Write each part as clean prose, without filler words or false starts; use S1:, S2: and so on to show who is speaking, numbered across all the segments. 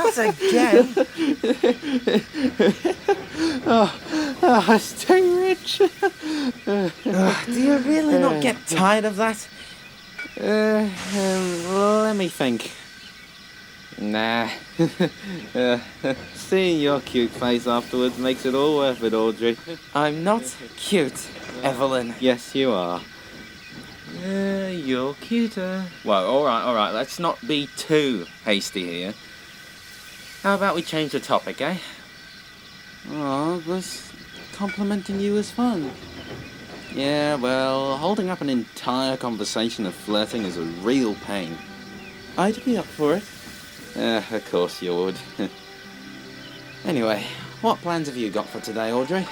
S1: Not again!
S2: Stay rich.
S1: Do you really not get tired of that?
S2: Let me think. Nah. Seeing your cute face afterwards makes it all worth it, Audrey.
S1: I'm not cute, Evelyn.
S2: Yes, you are. You're cuter. Well, alright, let's not be too hasty here. How about we change the topic, eh? Oh, but complimenting you is fun. Yeah, well, holding up an entire conversation of flirting is a real pain. I'd be up for it. Of course you would. Anyway, what plans have you got for today, Audrey?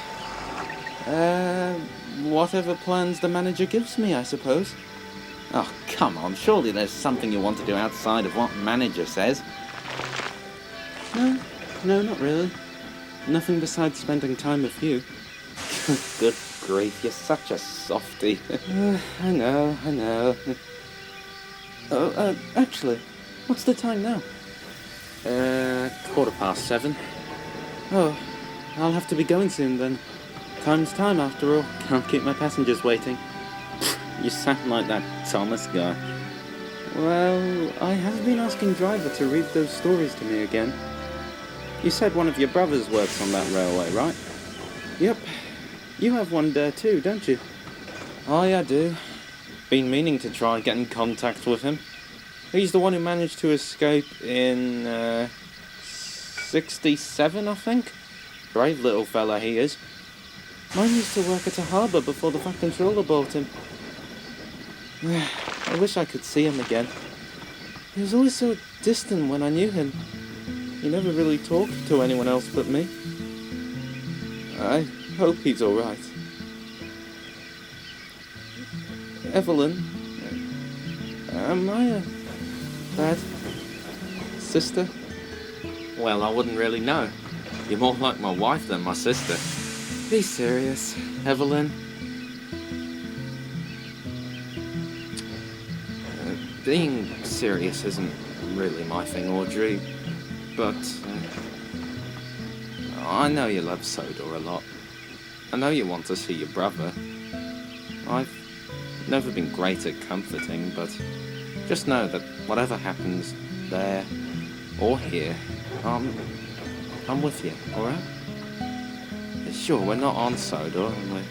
S2: Whatever plans the manager gives me, I suppose. Oh, come on, surely there's something you want to do outside of what manager says. No, not really. Nothing besides spending time with you. Good grief, you're such a softie. I know. Oh, actually, what's the time now? 7:15. Oh, I'll have to be going soon then. Time's time after all. Can't keep my passengers waiting. You sound like that Thomas guy. Well, I have been asking Driver to read those stories to me again. You said one of your brothers works on that railway, right? Yep. You have one there too, don't you? Oh, yeah, I do. Been meaning to try and get in contact with him. He's the one who managed to escape in, 67, I think? Brave little fella he is. Mine used to work at a harbour before the Fat Controller bought him. I wish I could see him again. He was always so distant when I knew him. He never really talked to anyone else but me. I hope he's alright. Evelyn, am I a bad sister? Well, I wouldn't really know. You're more like my wife than my sister. Be serious, Evelyn. Being serious isn't really my thing, Audrey, but I know you love Sodor a lot. I know you want to see your brother. I've never been great at comforting, but just know that whatever happens there or here, I'm with you, alright? Sure, we're not on Sodor and we're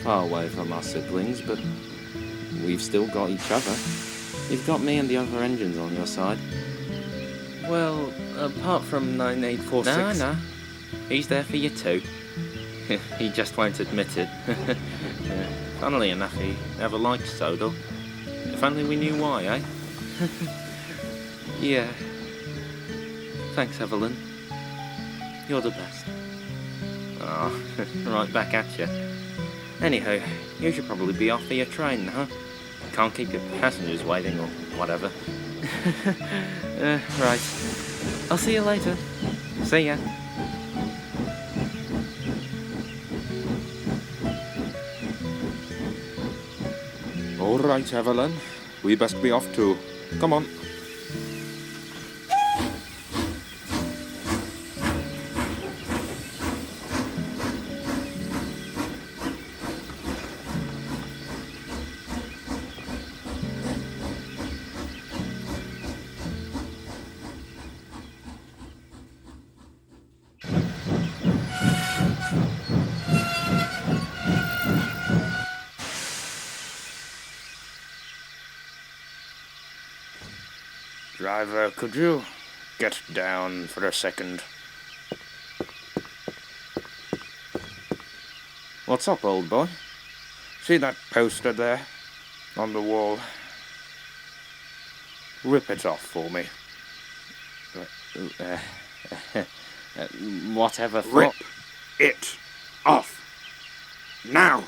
S2: far away from our siblings, but we've still got each other. You've got me and the other engines on your side. Well, apart from 9846... No. He's there for you too. He just won't admit it. Funnily enough, he never liked Sodor. If only we knew why, eh? Yeah. Thanks, Evelyn. You're the best. Oh, right back at you. Anyhow, you should probably be off for your train, huh? Can't keep your passengers waiting or whatever. Right. I'll see you later. See ya.
S3: All right, Evelyn. We best be off too. Come on.
S4: Driver, could you get down for a second?
S2: What's up, old boy?
S4: See that poster there on the wall? Rip it off for me.
S2: Whatever for...
S4: Rip it off. Now!